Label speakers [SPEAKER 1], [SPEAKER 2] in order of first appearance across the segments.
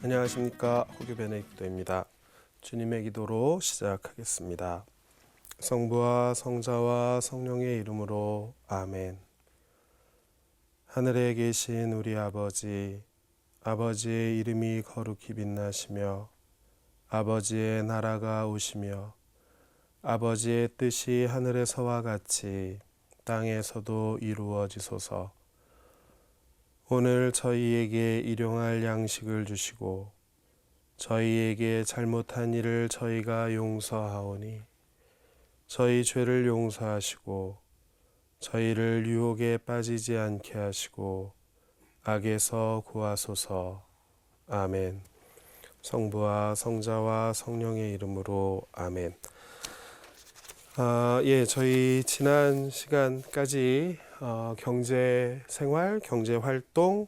[SPEAKER 1] 안녕하십니까. 호교 베네딕토입니다. 주님의 기도로 시작하겠습니다. 성부와 성자와 성령의 이름으로 아멘. 하늘에 계신 우리 아버지, 아버지의 이름이 거룩히 빛나시며 아버지의 나라가 오시며 아버지의 뜻이 하늘에서와 같이 땅에서도 이루어지소서. 오늘 저희에게 일용할 양식을 주시고 저희에게 잘못한 일을 저희가 용서하오니 저희 죄를 용서하시고 저희를 유혹에 빠지지 않게 하시고 악에서 구하소서. 아멘. 성부와 성자와 성령의 이름으로 아멘. 저희 지난 시간까지 경제 생활, 경제 활동,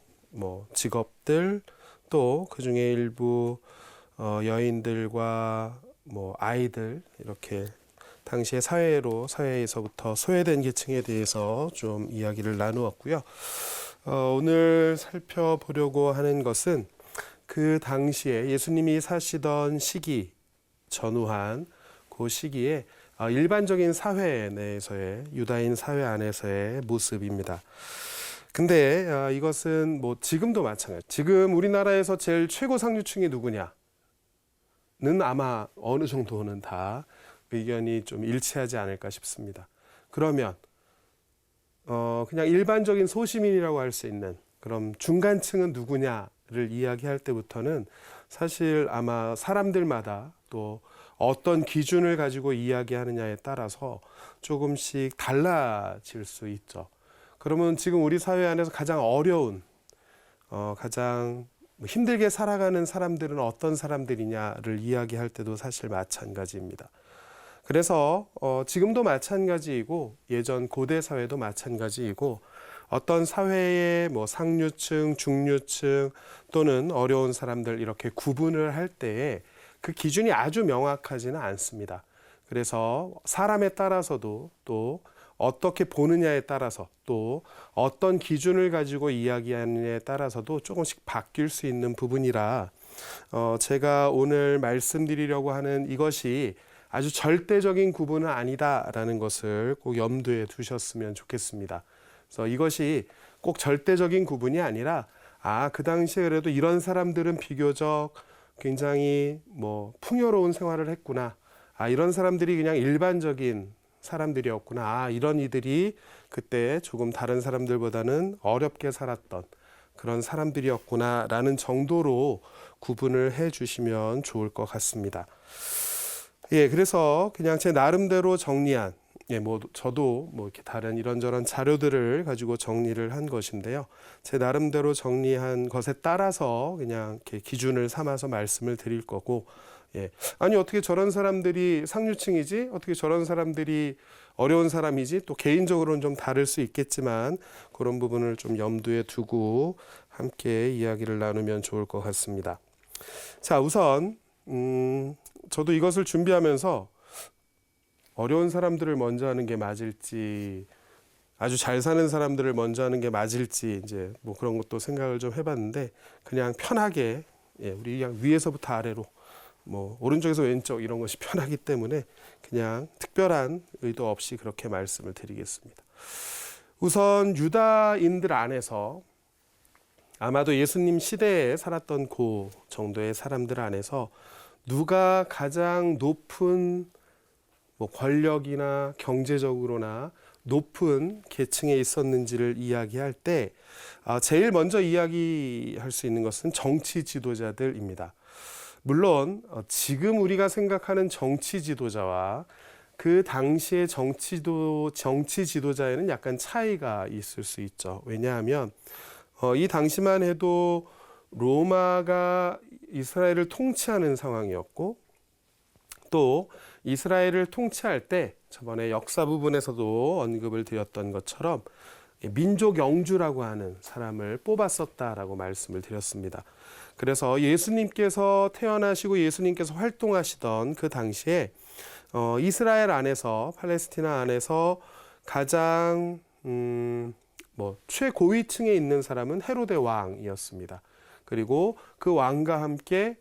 [SPEAKER 1] 직업들, 또 그 중에 일부 여인들과 아이들, 이렇게 당시의 사회에서부터 소외된 계층에 대해서 좀 이야기를 나누었고요. 오늘 살펴보려고 하는 것은 그 당시에 예수님이 사시던 시기, 전후한 그 시기에 일반적인 사회 내에서의, 유다인 사회 안에서의 모습입니다. 근데 이것은 지금도 마찬가지. 지금 우리나라에서 제일 최고 상류층이 누구냐는 아마 어느 정도는 다 의견이 좀 일치하지 않을까 싶습니다. 그러면 그냥 일반적인 소시민이라고 할 수 있는 그럼 중간층은 누구냐를 이야기할 때부터는 사실 아마 사람들마다 또 어떤 기준을 가지고 이야기하느냐에 따라서 조금씩 달라질 수 있죠. 그러면 지금 우리 사회 안에서 가장 어려운, 가장 힘들게 살아가는 사람들은 어떤 사람들이냐를 이야기할 때도 사실 마찬가지입니다. 그래서 지금도 마찬가지이고 예전 고대 사회도 마찬가지이고 어떤 사회의 상류층, 중류층 또는 어려운 사람들 이렇게 구분을 할 때에 그 기준이 아주 명확하지는 않습니다. 그래서 사람에 따라서도 또 어떻게 보느냐에 따라서 또 어떤 기준을 가지고 이야기하느냐에 따라서도 조금씩 바뀔 수 있는 부분이라 제가 오늘 말씀드리려고 하는 이것이 아주 절대적인 구분은 아니다라는 것을 꼭 염두에 두셨으면 좋겠습니다. 그래서 이것이 꼭 절대적인 구분이 아니라 그 당시에 그래도 이런 사람들은 비교적 굉장히 풍요로운 생활을 했구나. 이런 사람들이 그냥 일반적인 사람들이었구나. 이런 이들이 그때 조금 다른 사람들보다는 어렵게 살았던 그런 사람들이었구나 라는 정도로 구분을 해 주시면 좋을 것 같습니다. 그래서 그냥 제 나름대로 정리한, 저도 이렇게 다른 이런저런 자료들을 가지고 정리를 한 것인데요. 제 나름대로 정리한 것에 따라서 그냥 이렇게 기준을 삼아서 말씀을 드릴 거고, 아니, 어떻게 저런 사람들이 상류층이지? 어떻게 저런 사람들이 어려운 사람이지? 또 개인적으로는 좀 다를 수 있겠지만, 그런 부분을 좀 염두에 두고 함께 이야기를 나누면 좋을 것 같습니다. 자, 우선, 저도 이것을 준비하면서 어려운 사람들을 먼저 하는 게 맞을지, 아주 잘 사는 사람들을 먼저 하는 게 맞을지, 이제 그런 것도 생각을 좀 해봤는데, 그냥 편하게, 우리 그냥 위에서부터 아래로, 오른쪽에서 왼쪽 이런 것이 편하기 때문에 그냥 특별한 의도 없이 그렇게 말씀을 드리겠습니다. 우선 유다인들 안에서 아마도 예수님 시대에 살았던 그 정도의 사람들 안에서 누가 가장 높은 권력이나 경제적으로나 높은 계층에 있었는지를 이야기할 때 제일 먼저 이야기할 수 있는 것은 정치 지도자들입니다. 물론 지금 우리가 생각하는 정치 지도자와 그 당시의 정치 지도자에는 약간 차이가 있을 수 있죠. 왜냐하면 이 당시만 해도 로마가 이스라엘을 통치하는 상황이었고 또 이스라엘을 통치할 때 저번에 역사 부분에서도 언급을 드렸던 것처럼 민족 영주라고 하는 사람을 뽑았었다라고 말씀을 드렸습니다. 그래서 예수님께서 태어나시고 예수님께서 활동하시던 그 당시에 이스라엘 안에서 팔레스티나 안에서 가장 최고위층에 있는 사람은 헤로데 왕이었습니다. 그리고 그 왕과 함께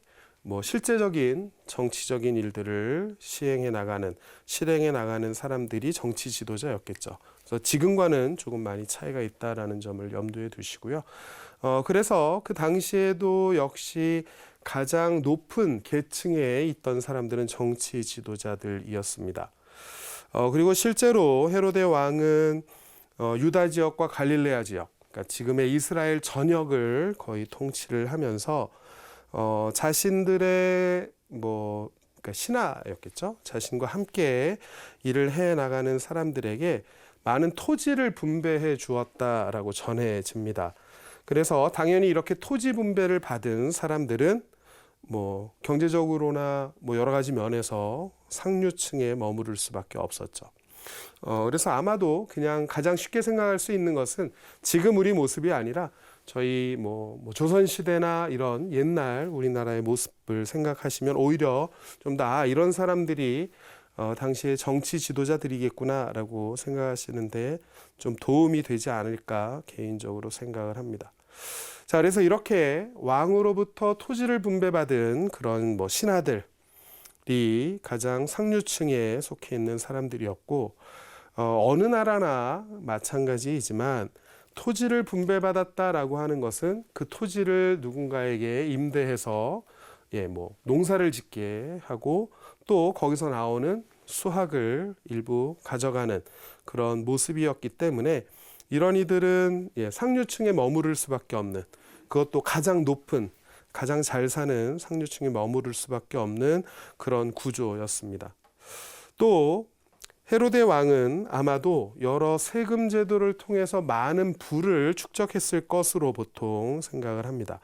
[SPEAKER 1] 실제적인 정치적인 일들을 실행해 나가는 사람들이 정치 지도자였겠죠. 그래서 지금과는 조금 많이 차이가 있다라는 점을 염두에 두시고요. 그래서 그 당시에도 역시 가장 높은 계층에 있던 사람들은 정치 지도자들이었습니다. 그리고 실제로 헤로데 왕은 유다 지역과 갈릴레아 지역, 그러니까 지금의 이스라엘 전역을 거의 통치를 하면서 자신들의 그러니까 신하였겠죠. 자신과 함께 일을 해 나가는 사람들에게 많은 토지를 분배해 주었다라고 전해집니다. 그래서 당연히 이렇게 토지 분배를 받은 사람들은 경제적으로나 여러 가지 면에서 상류층에 머무를 수밖에 없었죠. 그래서 아마도 그냥 가장 쉽게 생각할 수 있는 것은 지금 우리 모습이 아니라 저희 조선시대나 이런 옛날 우리나라의 모습을 생각하시면 오히려 좀 더 이런 사람들이 당시의 정치 지도자들이겠구나라고 생각하시는데 좀 도움이 되지 않을까 개인적으로 생각을 합니다. 자, 그래서 이렇게 왕으로부터 토지를 분배받은 그런 신하들이 가장 상류층에 속해 있는 사람들이었고, 어느 나라나 마찬가지이지만 토지를 분배받았다라고 하는 것은 그 토지를 누군가에게 임대해서 농사를 짓게 하고 또 거기서 나오는 수확을 일부 가져가는 그런 모습이었기 때문에 이런 이들은 상류층에 머무를 수밖에 없는, 그것도 가장 높은, 가장 잘 사는 상류층에 머무를 수밖에 없는 그런 구조였습니다. 또 헤로데 왕은 아마도 여러 세금 제도를 통해서 많은 부를 축적했을 것으로 보통 생각을 합니다.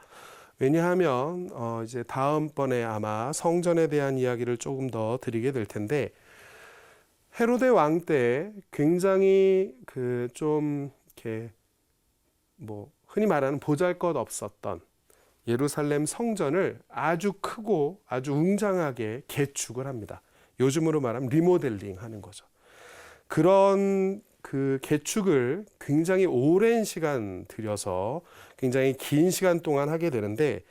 [SPEAKER 1] 왜냐하면 이제 다음번에 아마 성전에 대한 이야기를 조금 더 드리게 될 텐데, 헤로데 왕 때 굉장히 좀 이렇게 흔히 말하는 보잘것없었던 예루살렘 성전을 아주 크고 아주 웅장하게 개축을 합니다. 요즘으로 말하면 리모델링 하는 거죠. 그런 그 개축을 굉장히 오랜 시간 들여서 굉장히 긴 시간 동안 하게 되는데,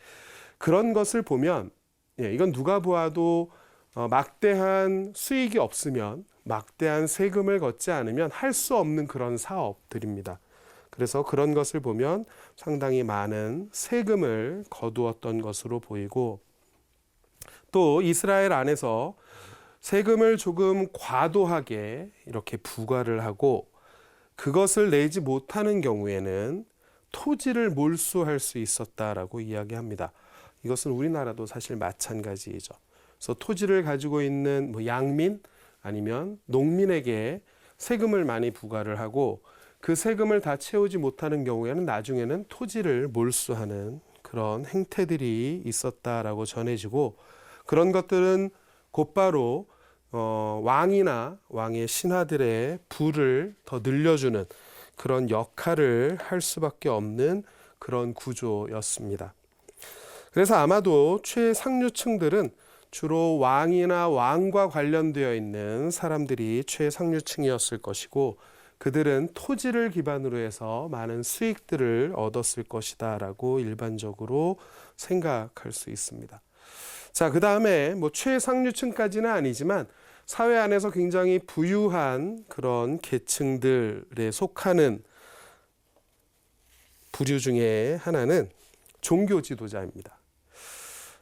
[SPEAKER 1] 그런 것을 보면 이건 누가 보아도 막대한 수익이 없으면, 막대한 세금을 걷지 않으면 할 수 없는 그런 사업들입니다. 그래서 그런 것을 보면 상당히 많은 세금을 거두었던 것으로 보이고, 또 이스라엘 안에서 세금을 조금 과도하게 이렇게 부과를 하고 그것을 내지 못하는 경우에는 토지를 몰수할 수 있었다라고 이야기합니다. 이것은 우리나라도 사실 마찬가지이죠. 그래서 토지를 가지고 있는 양민 아니면 농민에게 세금을 많이 부과를 하고 그 세금을 다 채우지 못하는 경우에는 나중에는 토지를 몰수하는 그런 행태들이 있었다라고 전해지고, 그런 것들은 곧바로 왕이나 왕의 신하들의 부를 더 늘려주는 그런 역할을 할 수밖에 없는 그런 구조였습니다. 그래서 아마도 최상류층들은 주로 왕이나 왕과 관련되어 있는 사람들이 최상류층이었을 것이고, 그들은 토지를 기반으로 해서 많은 수익들을 얻었을 것이다 라고 일반적으로 생각할 수 있습니다. 자, 그 다음에 최상류층까지는 아니지만 사회 안에서 굉장히 부유한 그런 계층들에 속하는 부류 중에 하나는 종교 지도자입니다.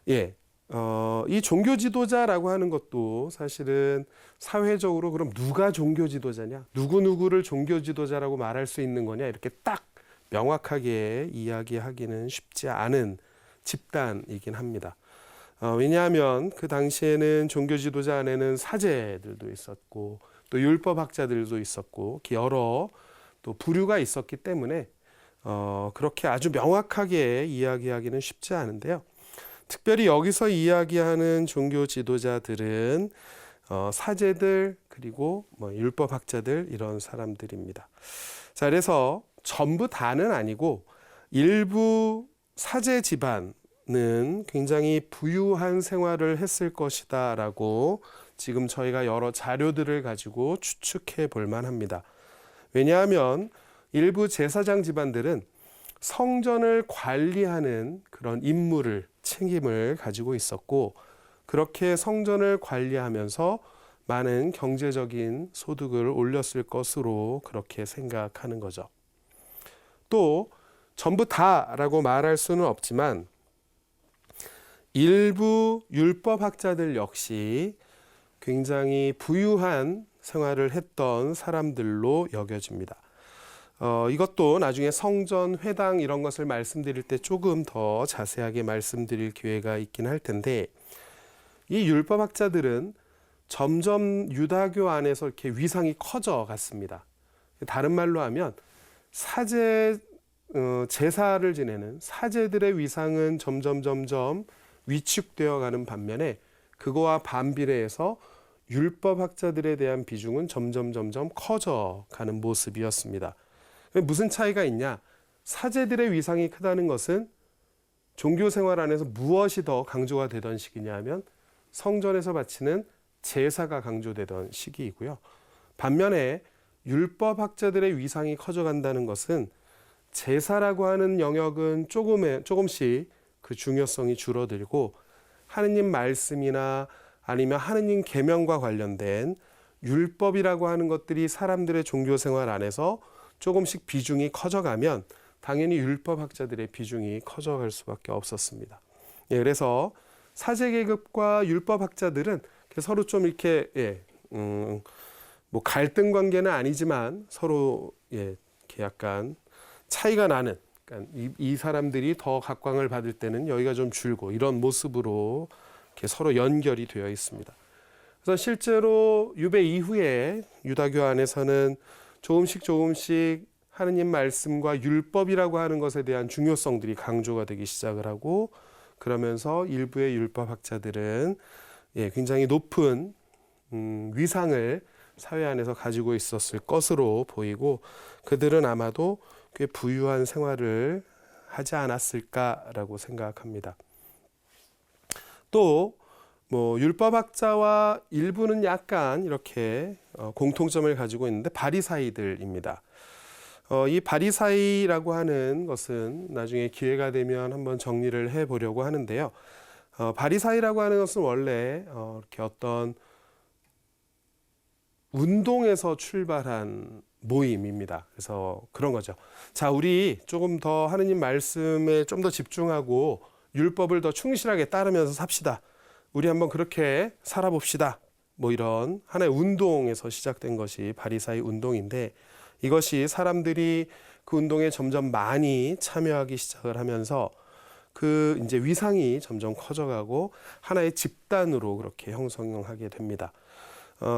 [SPEAKER 1] 이 종교 지도자라고 하는 것도 사실은 사회적으로 그럼 누가 종교 지도자냐, 누구누구를 종교 지도자라고 말할 수 있는 거냐, 이렇게 딱 명확하게 이야기하기는 쉽지 않은 집단이긴 합니다. 왜냐하면 그 당시에는 종교 지도자 안에는 사제들도 있었고 또 율법학자들도 있었고 여러 또 부류가 있었기 때문에 그렇게 아주 명확하게 이야기하기는 쉽지 않은데요. 특별히 여기서 이야기하는 종교 지도자들은 사제들 그리고 율법학자들 이런 사람들입니다. 자, 그래서 전부 다는 아니고 일부 사제 집안은 굉장히 부유한 생활을 했을 것이다 라고 지금 저희가 여러 자료들을 가지고 추측해 볼 만합니다. 왜냐하면 일부 제사장 집안들은 성전을 관리하는 그런 임무를, 책임을 가지고 있었고, 그렇게 성전을 관리하면서 많은 경제적인 소득을 올렸을 것으로 그렇게 생각하는 거죠. 또 전부 다라고 말할 수는 없지만 일부 율법학자들 역시 굉장히 부유한 생활을 했던 사람들로 여겨집니다. 이것도 나중에 성전, 회당 이런 것을 말씀드릴 때 조금 더 자세하게 말씀드릴 기회가 있긴 할 텐데, 이 율법학자들은 점점 유다교 안에서 이렇게 위상이 커져 갔습니다. 다른 말로 하면 제사를 지내는 사제들의 위상은 점점 위축되어 가는 반면에 그거와 반비례해서 율법학자들에 대한 비중은 점점 커져 가는 모습이었습니다. 무슨 차이가 있냐? 사제들의 위상이 크다는 것은 종교 생활 안에서 무엇이 더 강조가 되던 시기냐 하면 성전에서 바치는 제사가 강조되던 시기이고요. 반면에 율법학자들의 위상이 커져간다는 것은 제사라고 하는 영역은 조금씩 그 중요성이 줄어들고 하느님 말씀이나 아니면 하느님 계명과 관련된 율법이라고 하는 것들이 사람들의 종교 생활 안에서 조금씩 비중이 커져가면 당연히 율법학자들의 비중이 커져갈 수밖에 없었습니다. 그래서 사제계급과 율법학자들은 서로 좀 이렇게 뭐 갈등 관계는 아니지만 서로 이렇게 약간 차이가 나는, 그러니까 이 사람들이 더 각광을 받을 때는 여기가 좀 줄고 이런 모습으로 이렇게 서로 연결이 되어 있습니다. 그래서 실제로 유배 이후에 유다교 안에서는 조금씩 하느님 말씀과 율법이라고 하는 것에 대한 중요성들이 강조가 되기 시작을 하고, 그러면서 일부의 율법학자들은 굉장히 높은 위상을 사회 안에서 가지고 있었을 것으로 보이고, 그들은 아마도 꽤 부유한 생활을 하지 않았을까라고 생각합니다. 또 율법학자와 일부는 약간 이렇게 공통점을 가지고 있는데 바리사이들입니다. 이 바리사이라고 하는 것은 나중에 기회가 되면 한번 정리를 해보려고 하는데요. 바리사이라고 하는 것은 원래 이렇게 어떤 운동에서 출발한 모임입니다. 그래서 그런 거죠. 자, 우리 조금 더 하느님 말씀에 좀 더 집중하고 율법을 더 충실하게 따르면서 삽시다. 우리 한번 그렇게 살아봅시다. 뭐 이런 하나의 운동에서 시작된 것이 바리사이 운동인데, 이것이 사람들이 그 운동에 점점 많이 참여하기 시작을 하면서 그 이제 위상이 점점 커져가고 하나의 집단으로 그렇게 형성하게 됩니다.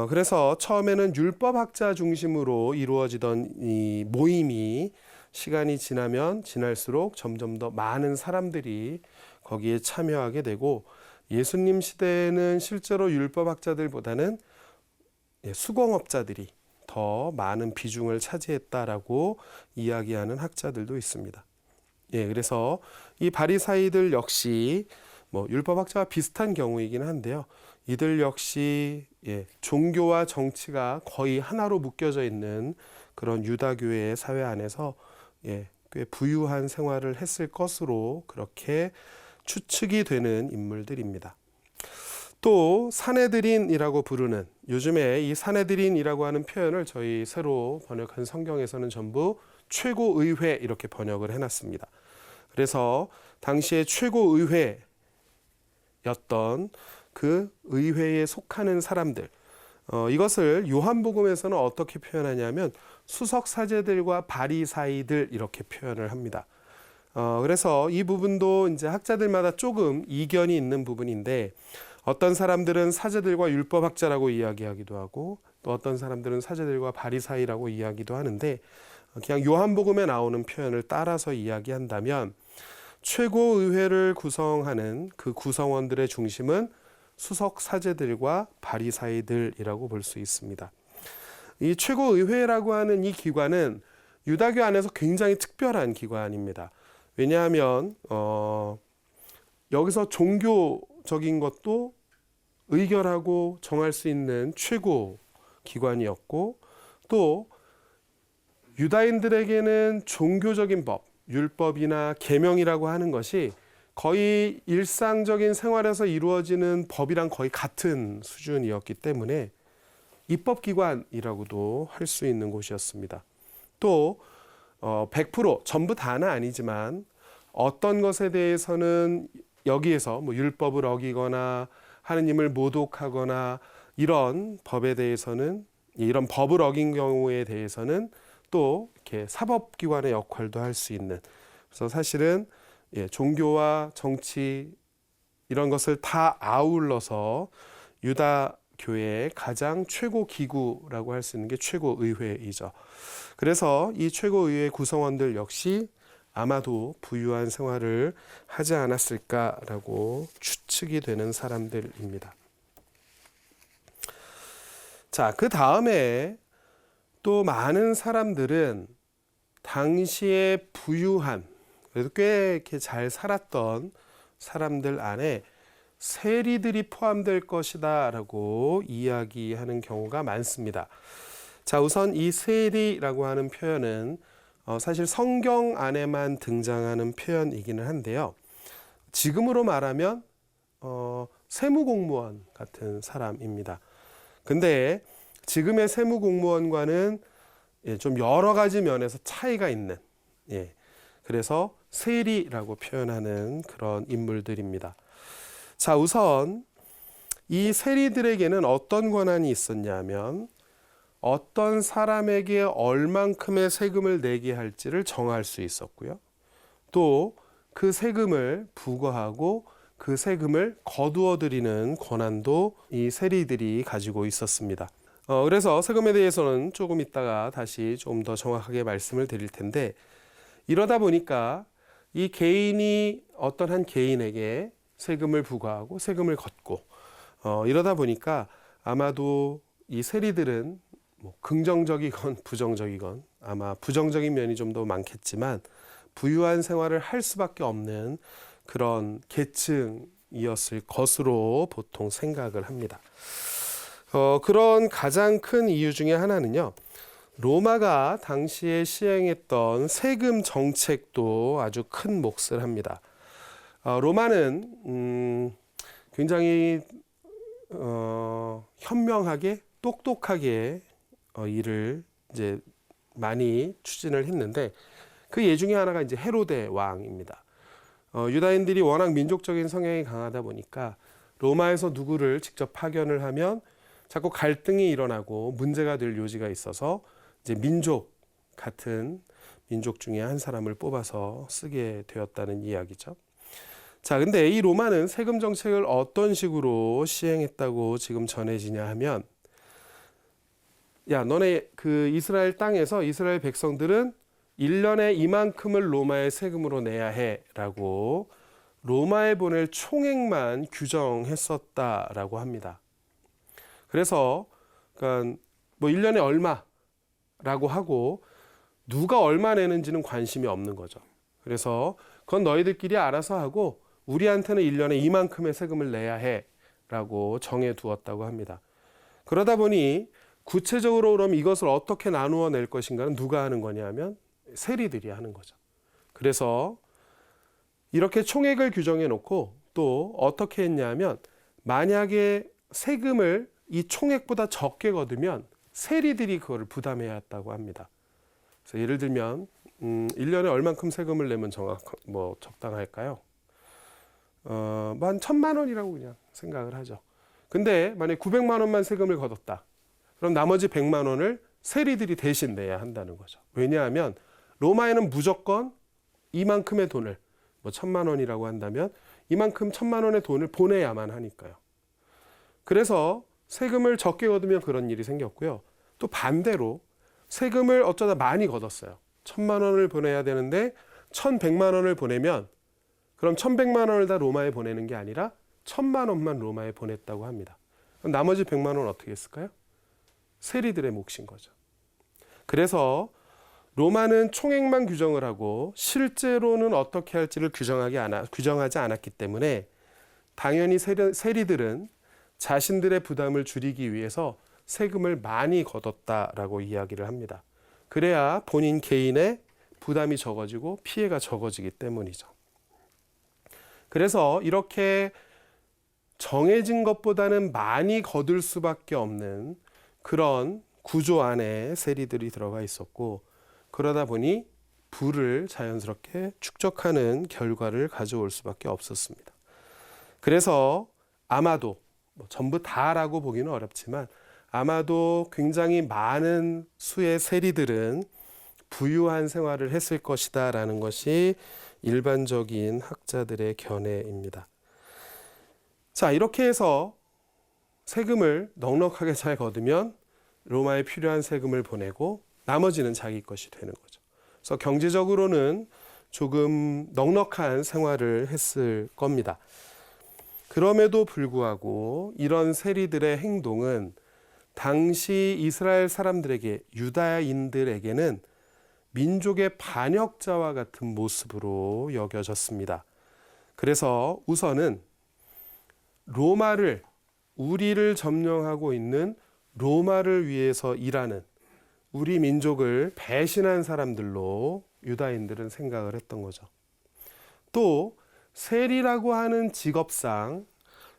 [SPEAKER 1] 그래서 처음에는 율법학자 중심으로 이루어지던 이 모임이 시간이 지나면 지날수록 점점 더 많은 사람들이 거기에 참여하게 되고, 예수님 시대에는 실제로 율법학자들보다는 수공업자들이 더 많은 비중을 차지했다라고 이야기하는 학자들도 있습니다. 그래서 이 바리사이들 역시 율법학자와 비슷한 경우이긴 한데요. 이들 역시 종교와 정치가 거의 하나로 묶여져 있는 그런 유다교의 사회 안에서 꽤 부유한 생활을 했을 것으로 그렇게 추측이 되는 인물들입니다. 또 사내들인이라고 부르는, 요즘에 이 사내들인이라고 하는 표현을 저희 새로 번역한 성경에서는 전부 최고의회 이렇게 번역을 해놨습니다. 그래서 당시에 최고의회였던 그 의회에 속하는 사람들, 이것을 요한복음에서는 어떻게 표현하냐면 수석사제들과 바리사이들 이렇게 표현을 합니다. 그래서 이 부분도 이제 학자들마다 조금 이견이 있는 부분인데, 어떤 사람들은 사제들과 율법학자라고 이야기하기도 하고, 또 어떤 사람들은 사제들과 바리사이라고 이야기도 하는데, 그냥 요한복음에 나오는 표현을 따라서 이야기한다면 최고의회를 구성하는 그 구성원들의 중심은 수석 사제들과 바리사이들이라고 볼 수 있습니다. 이 최고의회라고 하는 이 기관은 유다교 안에서 굉장히 특별한 기관입니다. 왜냐하면 여기서 종교적인 것도 의결하고 정할 수 있는 최고 기관이었고, 또 유다인들에게는 종교적인 법, 율법이나 계명이라고 하는 것이 거의 일상적인 생활에서 이루어지는 법이랑 거의 같은 수준이었기 때문에 입법기관이라고도 할 수 있는 곳이었습니다. 또 100% 전부 다는 아니지만 어떤 것에 대해서는 여기에서 뭐 율법을 어기거나 하느님을 모독하거나 이런 법에 대해서는, 이런 법을 어긴 경우에 대해서는 또 이렇게 사법기관의 역할도 할 수 있는, 그래서 사실은 종교와 정치 이런 것을 다 아울러서 유다교회의 가장 최고 기구라고 할 수 있는 게 최고의회이죠. 그래서 이 최고의회 구성원들 역시 아마도 부유한 생활을 하지 않았을까라고 추측이 되는 사람들입니다. 자, 그 다음에 또 많은 사람들은 당시에 부유한, 그래도 꽤 이렇게 잘 살았던 사람들 안에 세리들이 포함될 것이다라고 이야기하는 경우가 많습니다. 자, 우선 이 세리라고 하는 표현은 사실 성경 안에만 등장하는 표현이기는 한데요. 지금으로 말하면 세무공무원 같은 사람입니다. 근데 지금의 세무공무원과는 좀 여러 가지 면에서 차이가 있는, 그래서 세리라고 표현하는 그런 인물들입니다. 자, 우선 이 세리들에게는 어떤 권한이 있었냐면 어떤 사람에게 얼만큼의 세금을 내게 할지를 정할 수 있었고요. 또 그 세금을 부과하고 그 세금을 거두어 드리는 권한도 이 세리들이 가지고 있었습니다. 그래서 세금에 대해서는 조금 이따가 다시 좀 더 정확하게 말씀을 드릴 텐데, 이러다 보니까 이 개인이 어떤 한 개인에게 세금을 부과하고 세금을 걷고 이러다 보니까 아마도 이 세리들은 뭐 긍정적이건 부정적이건, 아마 부정적인 면이 좀 더 많겠지만 부유한 생활을 할 수밖에 없는 그런 계층이었을 것으로 보통 생각을 합니다. 그런 가장 큰 이유 중에 하나는요, 로마가 당시에 시행했던 세금 정책도 아주 큰 몫을 합니다. 로마는 굉장히 현명하게 똑똑하게 일을 이제 많이 추진을 했는데, 그 예 중에 하나가 이제 헤로데 왕입니다. 유다인들이 워낙 민족적인 성향이 강하다 보니까 로마에서 누구를 직접 파견을 하면 자꾸 갈등이 일어나고 문제가 될 요지가 있어서 이제 민족 같은 민족 중에 한 사람을 뽑아서 쓰게 되었다는 이야기죠. 자, 근데 이 로마는 세금 정책을 어떤 식으로 시행했다고 지금 전해지냐 하면, 야, 너네 그 이스라엘 땅에서 이스라엘 백성들은 1년에 이만큼을 로마의 세금으로 내야 해 라고 로마에 보낼 총액만 규정했었다라고 합니다. 그래서 그러니까 뭐 1년에 얼마라고 하고 누가 얼마 내는지는 관심이 없는 거죠. 그래서 그건 너희들끼리 알아서 하고 우리한테는 1년에 이만큼의 세금을 내야 해 라고 정해 두었다고 합니다. 그러다 보니 구체적으로 그럼 이것을 어떻게 나누어 낼 것인가는 누가 하는 거냐면 세리들이 하는 거죠. 그래서 이렇게 총액을 규정해 놓고 또 어떻게 했냐면, 만약에 세금을 이 총액보다 적게 거두면 세리들이 그거를 부담해야 했다고 합니다. 그래서 예를 들면 1년에 얼만큼 세금을 내면 적당할까요? 뭐 한 1,000만 원이라고 그냥 생각을 하죠. 근데 만약에 900만 원만 세금을 걷었다. 그럼 나머지 100만 원을 세리들이 대신 내야 한다는 거죠. 왜냐하면 로마에는 무조건 이만큼의 돈을, 뭐 1,000만 원이라고 한다면 이만큼 1,000만 원의 돈을 보내야만 하니까요. 그래서 세금을 적게 걷으면 그런 일이 생겼고요. 또 반대로 세금을 어쩌다 많이 걷었어요. 1,000만 원을 보내야 되는데 1,100만 원을 보내면 그럼 1,100만 원을 다 로마에 보내는 게 아니라 1,000만 원만 로마에 보냈다고 합니다. 그럼 나머지 100만 원은 어떻게 했을까요? 세리들의 몫인 거죠. 그래서 로마는 총액만 규정을 하고 실제로는 어떻게 할지를 규정하지 않았기 때문에 당연히 세리들은 자신들의 부담을 줄이기 위해서 세금을 많이 걷었다라고 이야기를 합니다. 그래야 본인 개인의 부담이 적어지고 피해가 적어지기 때문이죠. 그래서 이렇게 정해진 것보다는 많이 거둘 수밖에 없는 그런 구조 안에 세리들이 들어가 있었고, 그러다 보니 부를 자연스럽게 축적하는 결과를 가져올 수밖에 없었습니다. 그래서 아마도 전부 다라고 보기는 어렵지만 아마도 굉장히 많은 수의 세리들은 부유한 생활을 했을 것이다 라는 것이 일반적인 학자들의 견해입니다. 자, 이렇게 해서 세금을 넉넉하게 잘 거두면 로마에 필요한 세금을 보내고 나머지는 자기 것이 되는 거죠. 그래서 경제적으로는 조금 넉넉한 생활을 했을 겁니다. 그럼에도 불구하고 이런 세리들의 행동은 당시 이스라엘 사람들에게, 유다인들에게는 민족의 반역자와 같은 모습으로 여겨졌습니다. 그래서 우선은 로마를, 우리를 점령하고 있는 로마를 위해서 일하는, 우리 민족을 배신한 사람들로 유다인들은 생각을 했던 거죠. 또 세리라고 하는 직업상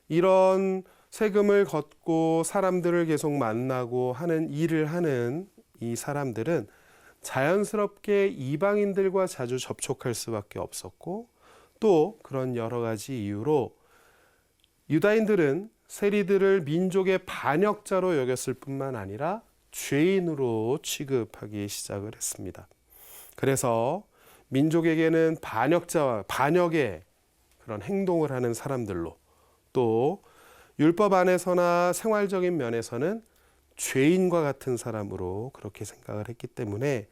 [SPEAKER 1] 이런 세금을 걷고 사람들을 계속 만나고 하는 일을 하는 이 사람들은 자연스럽게 이방인들과 자주 접촉할 수밖에 없었고, 또 그런 여러 가지 이유로 유다인들은 세리들을 민족의 반역자로 여겼을 뿐만 아니라 죄인으로 취급하기 시작을 했습니다. 그래서 민족에게는 반역자와 반역의 그런 행동을 하는 사람들로, 또 율법 안에서나 생활적인 면에서는 죄인과 같은 사람으로 그렇게 생각을 했기 때문에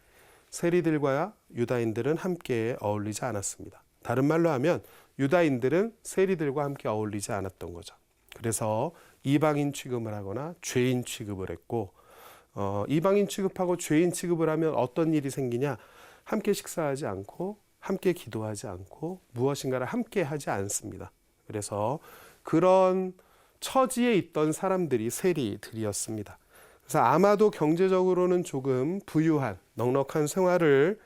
[SPEAKER 1] 세리들과 유다인들은 함께 어울리지 않았습니다. 다른 말로 하면 유다인들은 세리들과 함께 어울리지 않았던 거죠. 그래서 이방인 취급을 하거나 죄인 취급을 했고, 이방인 취급하고 죄인 취급을 하면 어떤 일이 생기냐? 함께 식사하지 않고 함께 기도하지 않고 무엇인가를 함께 하지 않습니다. 그래서 그런 처지에 있던 사람들이 세리들이었습니다. 그래서 아마도 경제적으로는 조금 부유한 넉넉한 생활을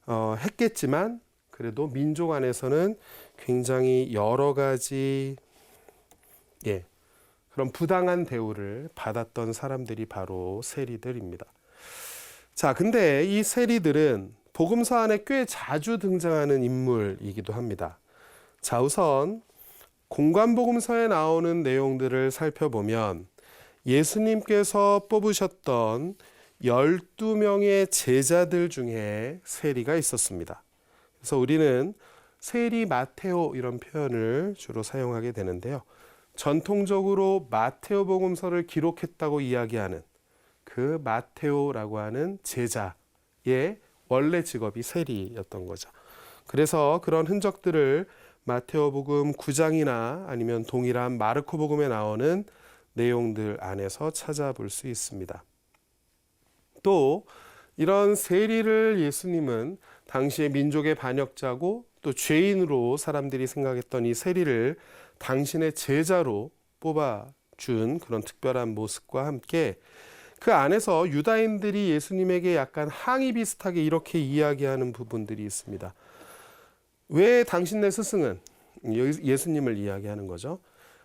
[SPEAKER 1] 했겠지만 그래도 민족 안에서는 굉장히 여러 가지 그런 부당한 대우를 받았던 사람들이 바로 세리들입니다. 자, 근데 이 세리들은 복음서 안에 꽤 자주 등장하는 인물이기도 합니다. 자, 우선 공관복음서에 나오는 내용들을 살펴보면 예수님께서 뽑으셨던 12명의 제자들 중에 세리가 있었습니다. 그래서 우리는 세리 마테오 이런 표현을 주로 사용하게 되는데요. 전통적으로 마테오 복음서를 기록했다고 이야기하는 그 마테오라고 하는 제자의 원래 직업이 세리였던 거죠. 그래서 그런 흔적들을 마테오복음 9장이나 아니면 동일한 마르코복음에 나오는 내용들 안에서 찾아볼 수 있습니다. 또 이런 세리를 예수님은 당시의 민족의 반역자고 또 죄인으로 사람들이 생각했던 이 세리를 당신의 제자로 뽑아준 그런 특별한 모습과 함께 그 안에서 유다인들이 예수님에게 약간 항의 비슷하게 이렇게 이야기하는 부분들이 있습니다. 왜 당신네 스승은, 예수님을 이야기하는 거죠,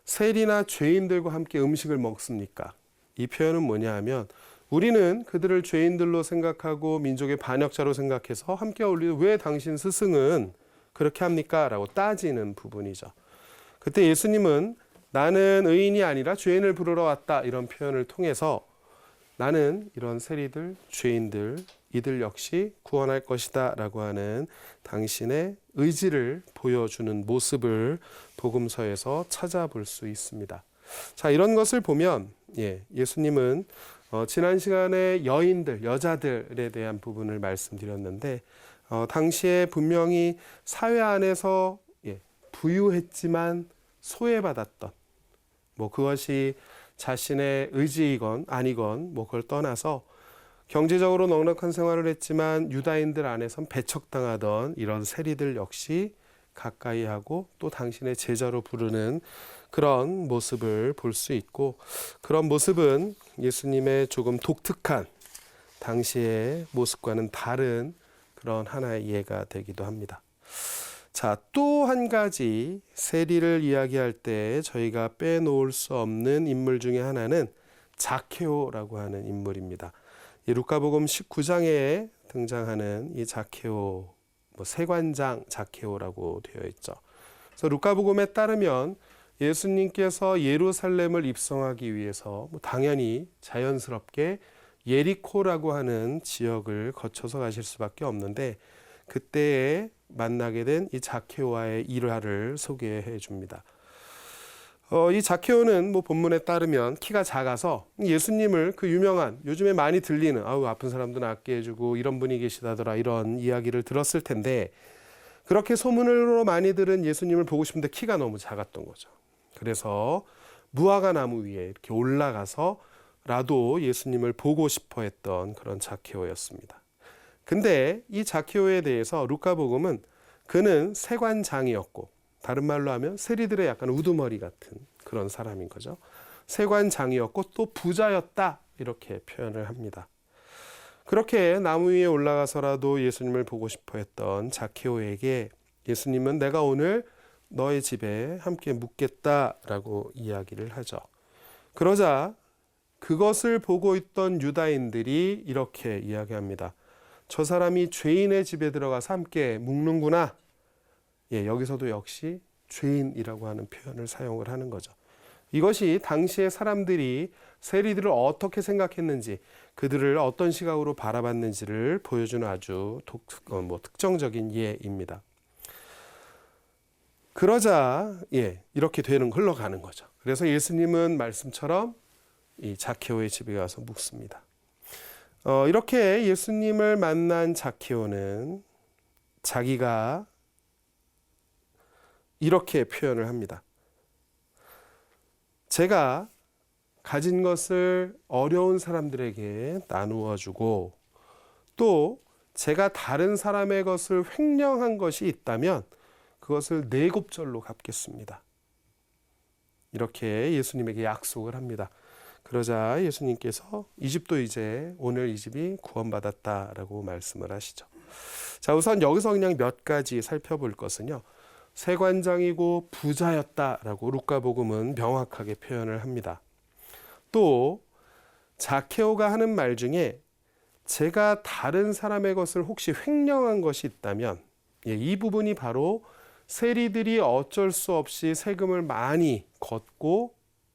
[SPEAKER 1] 세리나 죄인들과 함께 음식을 먹습니까? 이 표현은 뭐냐 하면 우리는 그들을 죄인들로 생각하고 민족의 반역자로 생각해서 함께 어울리는 왜 당신 스승은 그렇게 합니까? 라고 따지는 부분이죠. 그때 예수님은 나는 의인이 아니라 죄인을 부르러 왔다 이런 표현을 통해서 나는 이런 세리들, 죄인들, 이들 역시 구원할 것이다 라고 하는 당신의 의지를 보여주는 모습을 복음서에서 찾아볼 수 있습니다. 자, 이런 것을 보면 예수님은 지난 시간에 여인들, 여자들에 대한 부분을 말씀드렸는데 당시에 분명히 사회 안에서 부유했지만 소외받았던, 그것이 자신의 의지이건 아니건 그걸 떠나서 경제적으로 넉넉한 생활을 했지만 유다인들 안에선 배척당하던 이런 세리들 역시 가까이 하고 또 당신의 제자로 부르는 그런 모습을 볼 수 있고, 그런 모습은 예수님의 조금 독특한 당시의 모습과는 다른 그런 하나의 예가 되기도 합니다. 자, 또 한 가지 세리를 이야기할 때 저희가 빼놓을 수 없는 인물 중에 하나는 자케오라고 하는 인물입니다. 이 루카복음 19장에 등장하는 이 자케오, 세관장 자케오라고 되어 있죠. 그래서 루카복음에 따르면 예수님께서 예루살렘을 입성하기 위해서 당연히 자연스럽게 예리코라고 하는 지역을 거쳐서 가실 수밖에 없는데, 그때에 만나게 된 이 자케오와의 일화를 소개해 줍니다. 이 자케오는 본문에 따르면 키가 작아서 예수님을 그 유명한, 요즘에 많이 들리는 아픈 사람도 낫게 해주고 이런 분이 계시다더라, 이런 이야기를 들었을 텐데, 그렇게 소문으로 많이 들은 예수님을 보고 싶은데 키가 너무 작았던 거죠. 그래서 무화과 나무 위에 이렇게 올라가서 라도 예수님을 보고 싶어 했던 그런 자케오였습니다. 근데 이 자케오에 대해서 루카복음은 그는 세관장이었고, 다른 말로 하면 세리들의 약간 우두머리 같은 그런 사람인 거죠. 세관장이었고 또 부자였다, 이렇게 표현을 합니다. 그렇게 나무 위에 올라가서라도 예수님을 보고 싶어 했던 자케오에게 예수님은 내가 오늘 너의 집에 함께 묵겠다라고 이야기를 하죠. 그러자 그것을 보고 있던 유다인들이 이렇게 이야기합니다. 저 사람이 죄인의 집에 들어가서 함께 묵는구나. 여기서도 역시 죄인이라고 하는 표현을 사용을 하는 거죠. 이것이 당시의 사람들이 세리들을 어떻게 생각했는지, 그들을 어떤 시각으로 바라봤는지를 보여주는 아주 특정적인 예입니다. 그러자 이렇게 흘러가는 거죠. 그래서 예수님은 말씀처럼 이 자케오의 집에 가서 묵습니다. 이렇게 예수님을 만난 자케오는 자기가 이렇게 표현을 합니다. 제가 가진 것을 어려운 사람들에게 나누어 주고, 또 제가 다른 사람의 것을 횡령한 것이 있다면 그것을 4곱절로 갚겠습니다. 이렇게 예수님에게 약속을 합니다. 그러자 예수님께서 이 집도 이제 오늘 이 집이 구원받았다라고 말씀을 하시죠. 자, 우선 여기서 그냥 몇 가지 살펴볼 것은요, 세관장이고 부자였다라고 루카복음은 명확하게 표현을 합니다. 또 자케오가 하는 말 중에 제가 다른 사람의 것을 혹시 횡령한 것이 있다면, 이 부분이 바로 세리들이 어쩔 수 없이 세금을 많이 걷고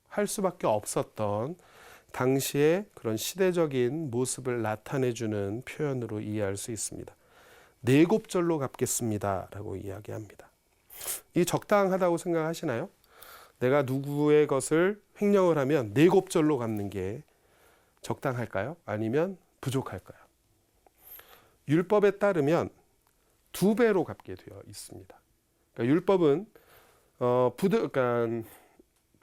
[SPEAKER 1] 할 수밖에 없었던 당시의 그런 시대적인 모습을 나타내주는 표현으로 이해할 수 있습니다. 4곱절로 갚겠습니다 라고 이야기합니다. 이 적당하다고 생각하시나요? 내가 누구의 것을 횡령을 하면 4곱절로 갚는 게 적당할까요? 아니면 부족할까요? 율법에 따르면 2배로 갚게 되어 있습니다. 그러니까 율법은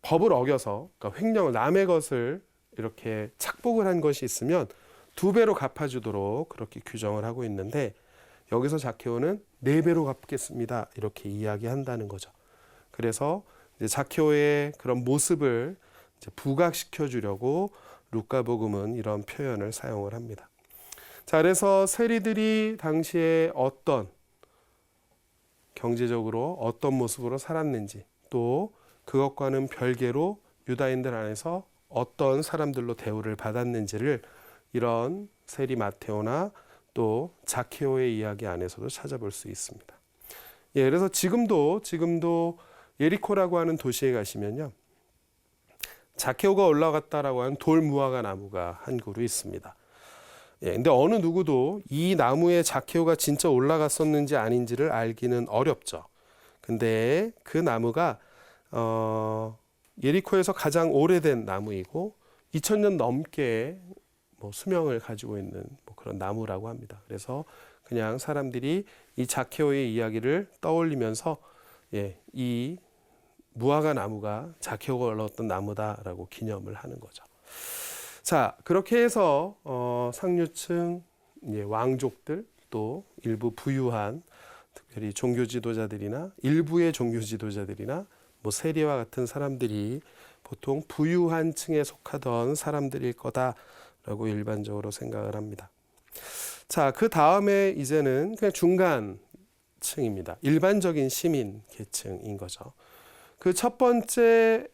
[SPEAKER 1] 법을 어겨서, 횡령을, 남의 것을 이렇게 착복을 한 것이 있으면 2배로 갚아주도록 그렇게 규정을 하고 있는데, 여기서 자케오는 4배로 갚겠습니다 이렇게 이야기한다는 거죠. 그래서 이제 자케오의 그런 모습을 이제 부각시켜 주려고 루카복음은 이런 표현을 사용을 합니다. 자, 그래서 세리들이 당시에 어떤 경제적으로 어떤 모습으로 살았는지, 또 그것과는 별개로 유다인들 안에서 어떤 사람들로 대우를 받았는지를 이런 세리 마테오나 또 자케오의 이야기 안에서도 찾아볼 수 있습니다. 그래서 지금도 예리코라고 하는 도시에 가시면요, 자케오가 올라갔다라고 하는 돌 무화과 나무가 한 그루 있습니다. 근데 어느 누구도 이 나무에 자케오가 진짜 올라갔었는지 아닌지를 알기는 어렵죠. 근데 그 나무가 예리코에서 가장 오래된 나무이고 2000년 넘게 수명을 가지고 있는 그런 나무라고 합니다. 그래서 그냥 사람들이 이 자케오의 이야기를 떠올리면서 이 무화과 나무가 자케오가 올라왔던 나무다라고 기념을 하는 거죠. 자, 그렇게 해서 상류층 왕족들, 또 일부 부유한 특별히 종교 지도자들이나 일부의 종교 지도자들이나 세리와 같은 사람들이 보통 부유한 층에 속하던 사람들일 거다라고 일반적으로 생각을 합니다. 자, 그 다음에 이제는 그냥 중간층입니다. 일반적인 시민 계층인 거죠. 그 첫 번째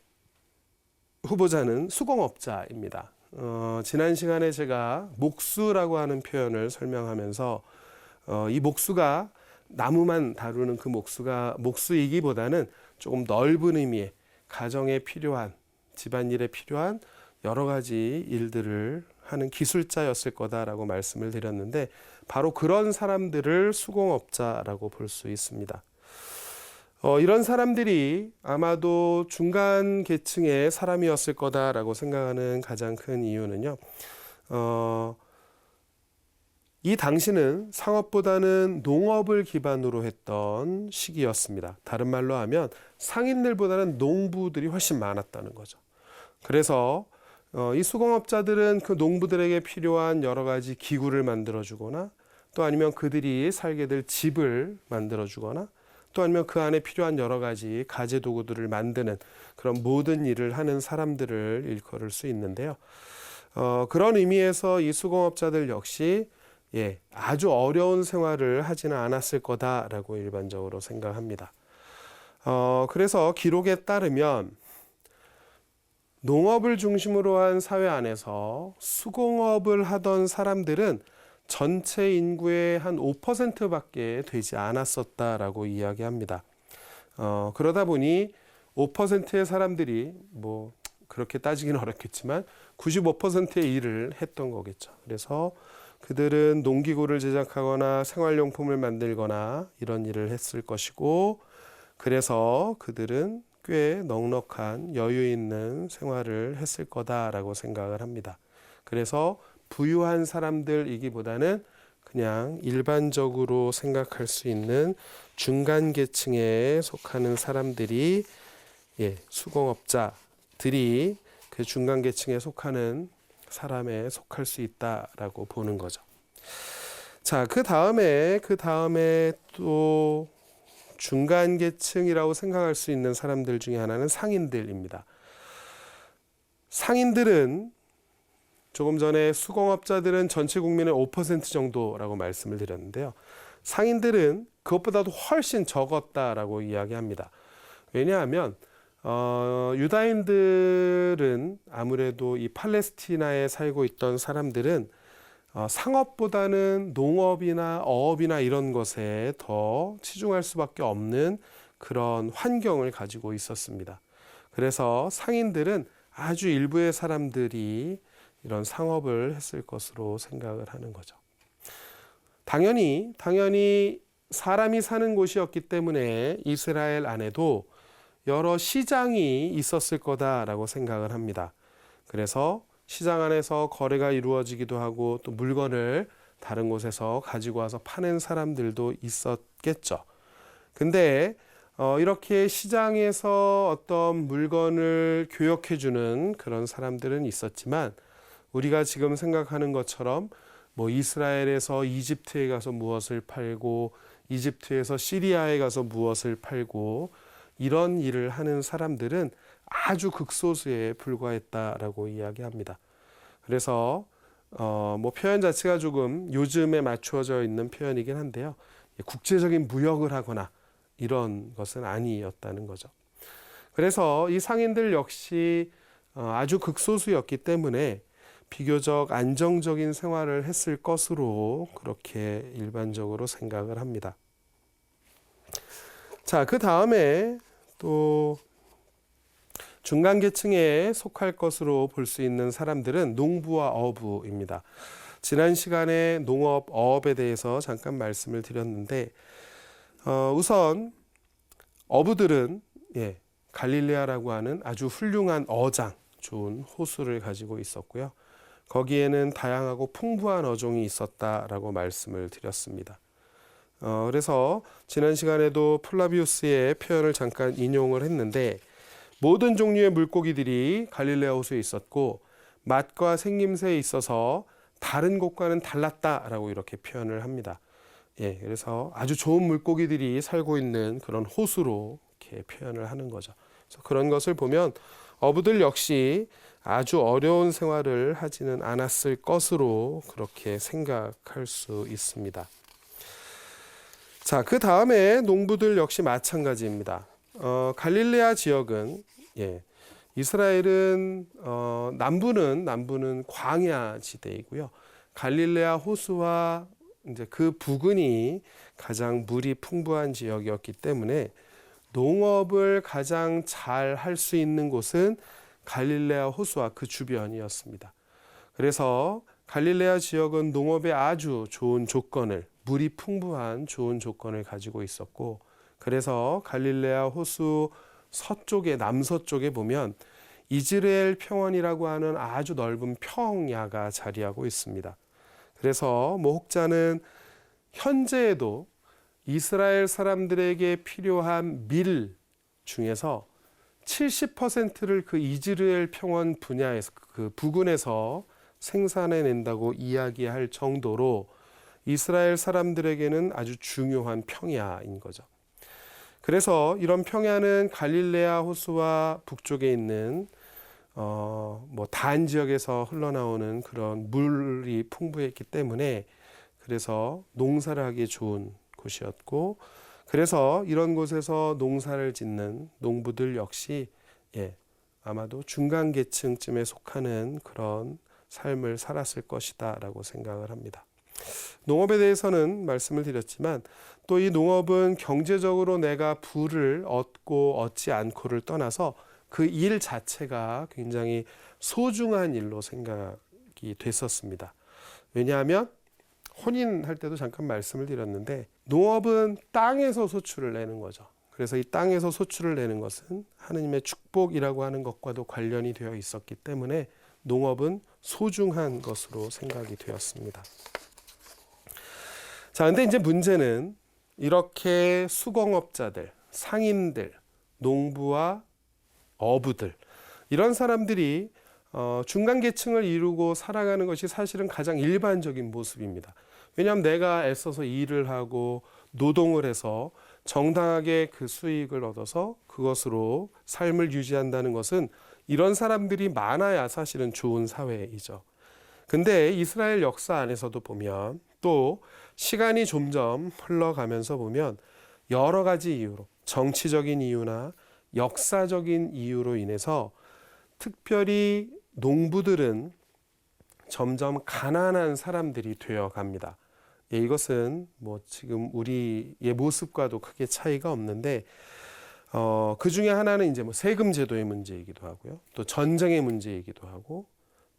[SPEAKER 1] 후보자는 수공업자입니다. 지난 시간에 제가 목수라고 하는 표현을 설명하면서 이 목수가 나무만 다루는 그 목수이기보다는 조금 넓은 의미의 가정에 필요한, 집안일에 필요한 여러 가지 일들을 하는 기술자였을 거다라고 말씀을 드렸는데, 바로 그런 사람들을 수공업자라고 볼 수 있습니다. 이런 사람들이 아마도 중간 계층의 사람이었을 거다라고 생각하는 가장 큰 이유는요, 이 당시는 상업보다는 농업을 기반으로 했던 시기였습니다. 다른 말로 하면 상인들보다는 농부들이 훨씬 많았다는 거죠. 그래서 이 수공업자들은 그 농부들에게 필요한 여러 가지 기구를 만들어주거나, 또 아니면 그들이 살게 될 집을 만들어주거나, 또 아니면 그 안에 필요한 여러 가지 가재도구들을 만드는 그런 모든 일을 하는 사람들을 일컬을 수 있는데요. 그런 의미에서 이 수공업자들 역시 아주 어려운 생활을 하지는 않았을 거다라고 일반적으로 생각합니다. 그래서 기록에 따르면 농업을 중심으로 한 사회 안에서 수공업을 하던 사람들은 전체 인구의 한 5%밖에 되지 않았었다라고 이야기합니다. 그러다 보니 5%의 사람들이 뭐 그렇게 따지기는 어렵겠지만 95%의 일을 했던 거겠죠. 그래서 그들은 농기구를 제작하거나 생활용품을 만들거나 이런 일을 했을 것이고, 그래서 그들은 꽤 넉넉한 여유 있는 생활을 했을 거다라고 생각을 합니다. 그래서 부유한 사람들이기보다는 그냥 일반적으로 생각할 수 있는 중간 계층에 속하는 사람들이, 수공업자들이 그 중간 계층에 속하는 사람에 속할 수 있다라고 보는 거죠. 자, 그 다음에 또 중간 계층이라고 생각할 수 있는 사람들 중에 하나는 상인들입니다. 상인들은 조금 전에 수공업자들은 전체 국민의 5% 정도라고 말씀을 드렸는데요. 상인들은 그것보다도 훨씬 적었다라고 이야기합니다. 왜냐하면 유다인들은 아무래도 이 팔레스티나에 살고 있던 사람들은 상업보다는 농업이나 어업이나 이런 것에 더 치중할 수밖에 없는 그런 환경을 가지고 있었습니다. 그래서 상인들은 아주 일부의 사람들이 이런 상업을 했을 것으로 생각을 하는 거죠. 당연히 사람이 사는 곳이었기 때문에 이스라엘 안에도 여러 시장이 있었을 거다라고 생각을 합니다. 그래서 시장 안에서 거래가 이루어지기도 하고, 또 물건을 다른 곳에서 가지고 와서 파는 사람들도 있었겠죠. 근데 이렇게 시장에서 어떤 물건을 교역해주는 그런 사람들은 있었지만, 우리가 지금 생각하는 것처럼 뭐 이스라엘에서 이집트에 가서 무엇을 팔고, 이집트에서 시리아에 가서 무엇을 팔고, 이런 일을 하는 사람들은 아주 극소수에 불과했다라고 이야기합니다. 그래서 뭐 표현 자체가 조금 요즘에 맞추어져 있는 표현이긴 한데요. 국제적인 무역을 하거나 이런 것은 아니었다는 거죠. 그래서 이 상인들 역시 아주 극소수였기 때문에 비교적 안정적인 생활을 했을 것으로 그렇게 일반적으로 생각을 합니다. 자, 그 다음에 또 중간 계층에 속할 것으로 볼 수 있는 사람들은 농부와 어부입니다. 지난 시간에 농업, 어업에 대해서 잠깐 말씀을 드렸는데, 우선 어부들은 갈릴레아라고 하는 아주 훌륭한 어장, 좋은 호수를 가지고 있었고요. 거기에는 다양하고 풍부한 어종이 있었다라고 말씀을 드렸습니다. 그래서 지난 시간에도 플라비우스의 표현을 잠깐 인용을 했는데, 모든 종류의 물고기들이 갈릴레아 호수에 있었고 맛과 생김새에 있어서 다른 곳과는 달랐다라고 이렇게 표현을 합니다. 그래서 아주 좋은 물고기들이 살고 있는 그런 호수로 이렇게 표현을 하는 거죠. 그래서 그런 것을 보면 어부들 역시 아주 어려운 생활을 하지는 않았을 것으로 그렇게 생각할 수 있습니다. 자, 그 다음에 농부들 역시 마찬가지입니다. 갈릴레아 지역은 이스라엘은 남부는 광야 지대이고요. 갈릴레아 호수와 이제 그 부근이 가장 물이 풍부한 지역이었기 때문에 농업을 가장 잘 할 수 있는 곳은 갈릴레아 호수와 그 주변이었습니다. 그래서 갈릴레아 지역은 농업에 아주 좋은 조건을, 물이 풍부한 좋은 조건을 가지고 있었고, 그래서 갈릴레아 호수 서쪽에, 남서쪽에 보면 이즈레엘 평원이라고 하는 아주 넓은 평야가 자리하고 있습니다. 그래서 혹자는 현재에도 이스라엘 사람들에게 필요한 밀 중에서 70%를 그 이즈레엘 평원 분야에서, 그 부근에서 생산해낸다고 이야기할 정도로 이스라엘 사람들에게는 아주 중요한 평야인 거죠. 그래서 이런 평야는 갈릴레아 호수와 북쪽에 있는 단 지역에서 흘러나오는 그런 물이 풍부했기 때문에 그래서 농사를 하기 좋은 곳이었고, 그래서 이런 곳에서 농사를 짓는 농부들 역시 아마도 중간 계층쯤에 속하는 그런 삶을 살았을 것이다 라고 생각을 합니다. 농업에 대해서는 말씀을 드렸지만 또 이 농업은 경제적으로 내가 부를 얻고 얻지 않고를 떠나서 그 일 자체가 굉장히 소중한 일로 생각이 됐었습니다. 왜냐하면 혼인할 때도 잠깐 말씀을 드렸는데 농업은 땅에서 소출을 내는 거죠. 그래서 이 땅에서 소출을 내는 것은 하느님의 축복이라고 하는 것과도 관련이 되어 있었기 때문에 농업은 소중한 것으로 생각이 되었습니다. 자, 근데 이제 문제는 이렇게 수공업자들, 상인들, 농부와 어부들, 이런 사람들이 중간 계층을 이루고 살아가는 것이 사실은 가장 일반적인 모습입니다. 왜냐하면 내가 애써서 일을 하고 노동을 해서 정당하게 그 수익을 얻어서 그것으로 삶을 유지한다는 것은 이런 사람들이 많아야 사실은 좋은 사회이죠. 근데 이스라엘 역사 안에서도 보면 또 시간이 점점 흘러가면서 보면 여러 가지 이유로, 정치적인 이유나 역사적인 이유로 인해서 특별히 농부들은 점점 가난한 사람들이 되어 갑니다. 이것은 지금 우리의 모습과도 크게 차이가 없는데 그 중에 하나는 이제 세금 제도의 문제이기도 하고요. 또 전쟁의 문제이기도 하고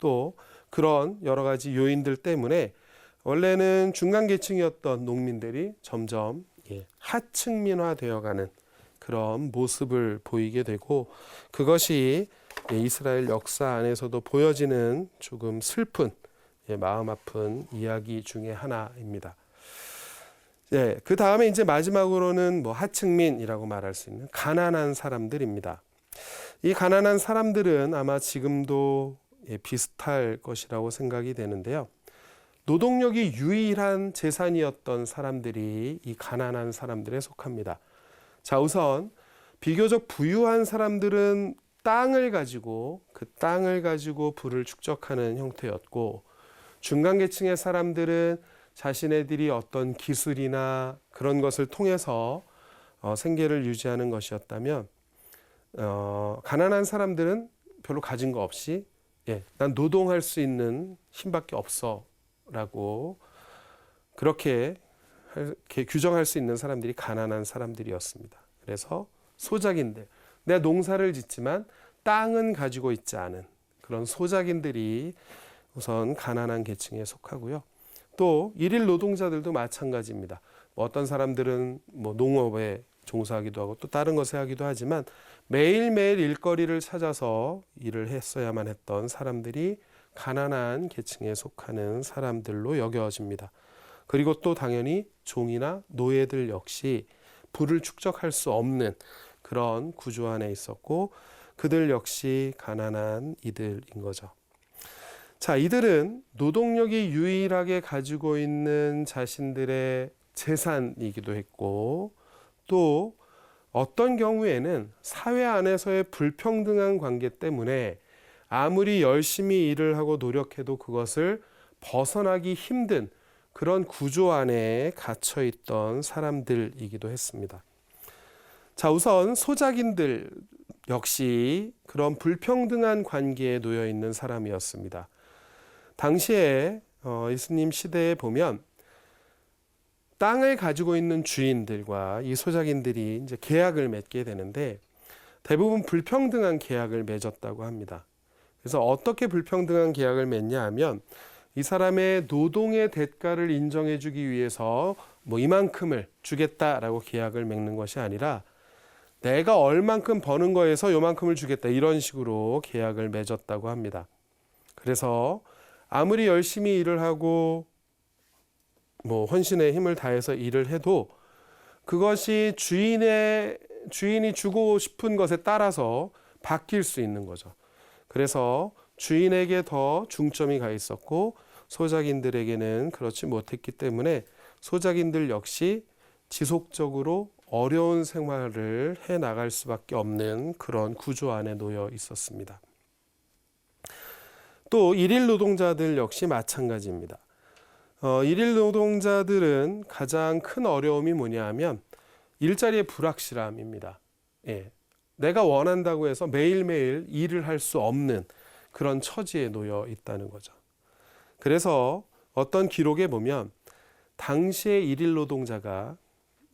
[SPEAKER 1] 또 그런 여러 가지 요인들 때문에 원래는 중간 계층이었던 농민들이 점점 하층민화되어가는 그런 모습을 보이게 되고, 그것이 이스라엘 역사 안에서도 보여지는 조금 슬픈 마음 아픈 이야기 중에 하나입니다. 그 다음에 이제 마지막으로는 하층민이라고 말할 수 있는 가난한 사람들입니다. 이 가난한 사람들은 아마 지금도 비슷할 것이라고 생각이 되는데요. 노동력이 유일한 재산이었던 사람들이 이 가난한 사람들에 속합니다. 자, 우선 비교적 부유한 사람들은 땅을 가지고 부를 축적하는 형태였고, 중간 계층의 사람들은 자신네들이 어떤 기술이나 그런 것을 통해서 생계를 유지하는 것이었다면 가난한 사람들은 별로 가진 거 없이 난 노동할 수 있는 힘밖에 없어 라고 그렇게 규정할 수 있는 사람들이 가난한 사람들이었습니다. 그래서 소작인들, 내가 농사를 짓지만 땅은 가지고 있지 않은 그런 소작인들이 우선 가난한 계층에 속하고요. 또 일일 노동자들도 마찬가지입니다. 어떤 사람들은 농업에 종사하기도 하고 또 다른 것을 하기도 하지만 매일매일 일거리를 찾아서 일을 했어야만 했던 사람들이 가난한 계층에 속하는 사람들로 여겨집니다. 그리고 또 당연히 종이나 노예들 역시 부를 축적할 수 없는 그런 구조 안에 있었고, 그들 역시 가난한 이들인 거죠. 자, 이들은 노동력이 유일하게 가지고 있는 자신들의 재산이기도 했고, 또 어떤 경우에는 사회 안에서의 불평등한 관계 때문에 아무리 열심히 일을 하고 노력해도 그것을 벗어나기 힘든 그런 구조 안에 갇혀 있던 사람들이기도 했습니다. 자, 우선 소작인들 역시 그런 불평등한 관계에 놓여 있는 사람이었습니다. 당시에 예수님 시대에 보면 땅을 가지고 있는 주인들과 이 소작인들이 이제 계약을 맺게 되는데 대부분 불평등한 계약을 맺었다고 합니다. 그래서 어떻게 불평등한 계약을 맺냐 하면 이 사람의 노동의 대가를 인정해 주기 위해서 뭐 이만큼을 주겠다라고 계약을 맺는 것이 아니라 내가 얼만큼 버는 거에서 요만큼을 주겠다 이런 식으로 계약을 맺었다고 합니다. 그래서 아무리 열심히 일을 하고 뭐 헌신의 힘을 다해서 일을 해도 그것이 주인이 주고 싶은 것에 따라서 바뀔 수 있는 거죠. 그래서 주인에게 더 중점이 가 있었고 소작인들에게는 그렇지 못했기 때문에 소작인들 역시 지속적으로 어려운 생활을 해 나갈 수밖에 없는 그런 구조 안에 놓여 있었습니다. 또 일일 노동자들 역시 마찬가지입니다. 일일 노동자들은 가장 큰 어려움이 뭐냐 하면 일자리의 불확실함입니다. 예, 내가 원한다고 해서 매일매일 일을 할 수 없는 그런 처지에 놓여 있다는 거죠. 그래서 어떤 기록에 보면 당시의 일일 노동자가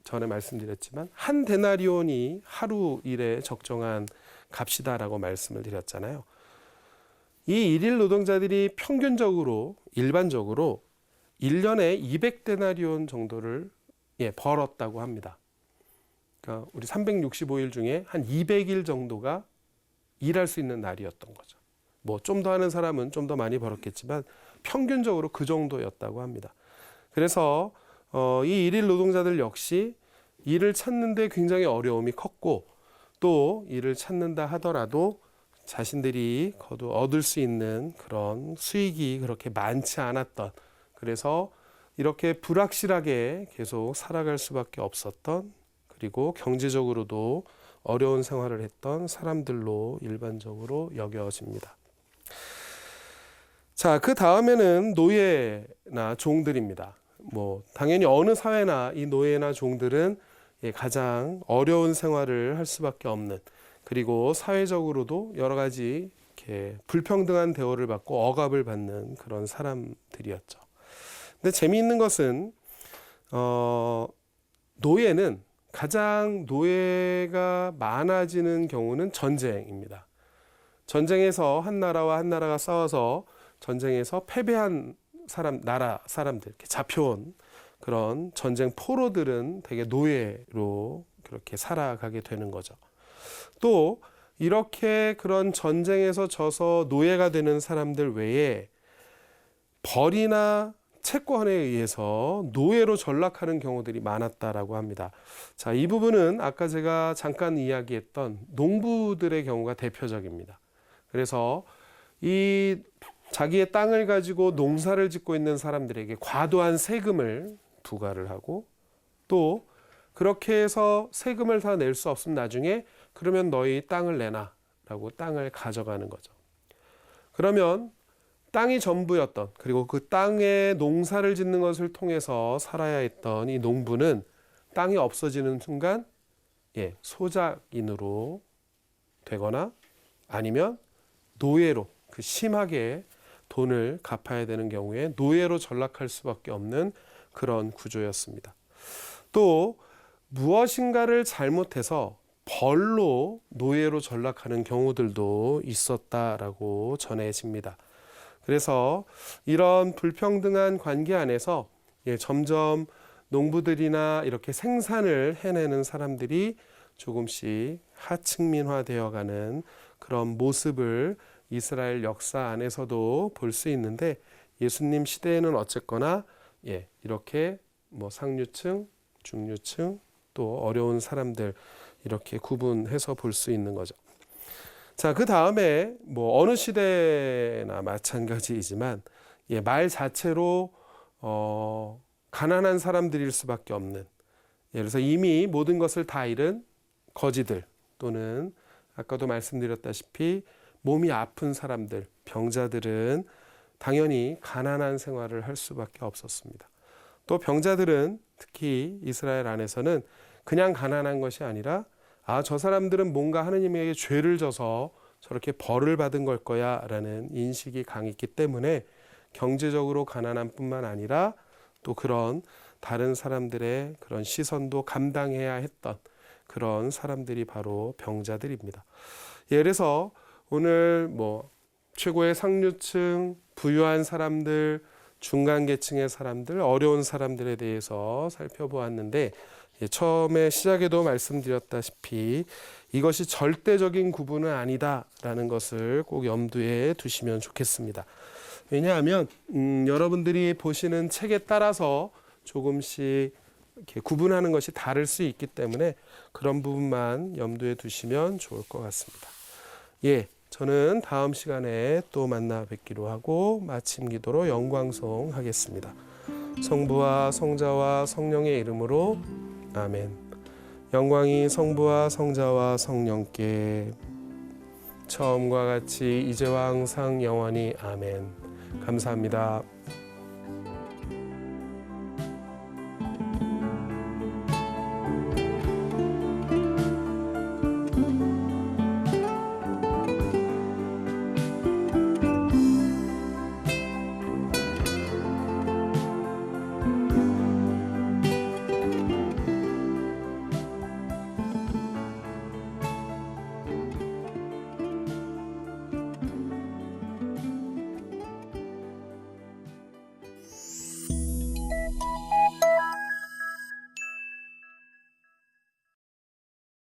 [SPEAKER 1] 전에 말씀드렸지만 한 데나리온이 하루 일에 적정한 값이다라고 말씀을 드렸잖아요. 이 일일 노동자들이 평균적으로 일반적으로 1년에 200데나리온 정도를 벌었다고 합니다. 그러니까 우리 365일 중에 한 200일 정도가 일할 수 있는 날이었던 거죠. 뭐 좀 더 하는 사람은 좀 더 많이 벌었겠지만 평균적으로 그 정도였다고 합니다. 그래서 이 일일 노동자들 역시 일을 찾는 데 굉장히 어려움이 컸고 또 일을 찾는다 하더라도 자신들이 얻을 수 있는 그런 수익이 그렇게 많지 않았던, 그래서 이렇게 불확실하게 계속 살아갈 수밖에 없었던, 그리고 경제적으로도 어려운 생활을 했던 사람들로 일반적으로 여겨집니다. 자, 그 다음에는 노예나 종들입니다. 뭐 당연히 어느 사회나 이 노예나 종들은 가장 어려운 생활을 할 수밖에 없는, 그리고 사회적으로도 여러 가지 이렇게 불평등한 대우를 받고 억압을 받는 그런 사람들이었죠. 근데 재미있는 것은 노예는 가장 노예가 많아지는 경우는 전쟁입니다. 전쟁에서 한 나라와 한 나라가 싸워서 전쟁에서 패배한 나라 사람들, 이렇게 잡혀온 그런 전쟁 포로들은 되게 노예로 그렇게 살아가게 되는 거죠. 또 이렇게 그런 전쟁에서 져서 노예가 되는 사람들 외에 벌이나 채권에 의해서 노예로 전락하는 경우들이 많았다라고 합니다. 자, 이 부분은 아까 제가 잠깐 이야기했던 농부들의 경우가 대표적입니다. 그래서 이 자기의 땅을 가지고 농사를 짓고 있는 사람들에게 과도한 세금을 부과를 하고, 또 그렇게 해서 세금을 다 낼 수 없으면 나중에 그러면 너희 땅을 내놔 라고 땅을 가져가는 거죠. 그러면 땅이 전부였던, 그리고 그 땅에 농사를 짓는 것을 통해서 살아야 했던 이 농부는 땅이 없어지는 순간 소작인으로 되거나 아니면 노예로, 그 심하게 돈을 갚아야 되는 경우에 노예로 전락할 수밖에 없는 그런 구조였습니다. 또 무엇인가를 잘못해서 벌로 노예로 전락하는 경우들도 있었다라고 전해집니다. 그래서 이런 불평등한 관계 안에서 점점 농부들이나 이렇게 생산을 해내는 사람들이 조금씩 하층민화되어가는 그런 모습을 이스라엘 역사 안에서도 볼 수 있는데, 예수님 시대에는 어쨌거나 이렇게 뭐 상류층, 중류층, 또 어려운 사람들 이렇게 구분해서 볼 수 있는 거죠. 자, 그 다음에 뭐 어느 시대나 마찬가지이지만 말 자체로 가난한 사람들일 수밖에 없는, 그래서 이미 모든 것을 다 잃은 거지들, 또는 아까도 말씀드렸다시피 몸이 아픈 사람들, 병자들은 당연히 가난한 생활을 할 수밖에 없었습니다. 또 병자들은 특히 이스라엘 안에서는 그냥 가난한 것이 아니라 저 사람들은 뭔가 하느님에게 죄를 져서 저렇게 벌을 받은 걸 거야 라는 인식이 강했기 때문에 경제적으로 가난한 뿐만 아니라 또 그런 다른 사람들의 그런 시선도 감당해야 했던 그런 사람들이 바로 병자들입니다. 그래서 오늘 최고의 상류층, 부유한 사람들, 중간 계층의 사람들, 어려운 사람들에 대해서 살펴보았는데 처음에 시작에도 말씀드렸다시피 이것이 절대적인 구분은 아니다라는 것을 꼭 염두에 두시면 좋겠습니다. 왜냐하면 여러분들이 보시는 책에 따라서 조금씩 이렇게 구분하는 것이 다를 수 있기 때문에 그런 부분만 염두에 두시면 좋을 것 같습니다. 저는 다음 시간에 또 만나 뵙기로 하고 마침 기도로 영광송 하겠습니다. 성부와 성자와 성령의 이름으로 아멘. 영광이 성부와 성자와 성령께 처음과 같이 이제와 항상 영원히 아멘. 감사합니다.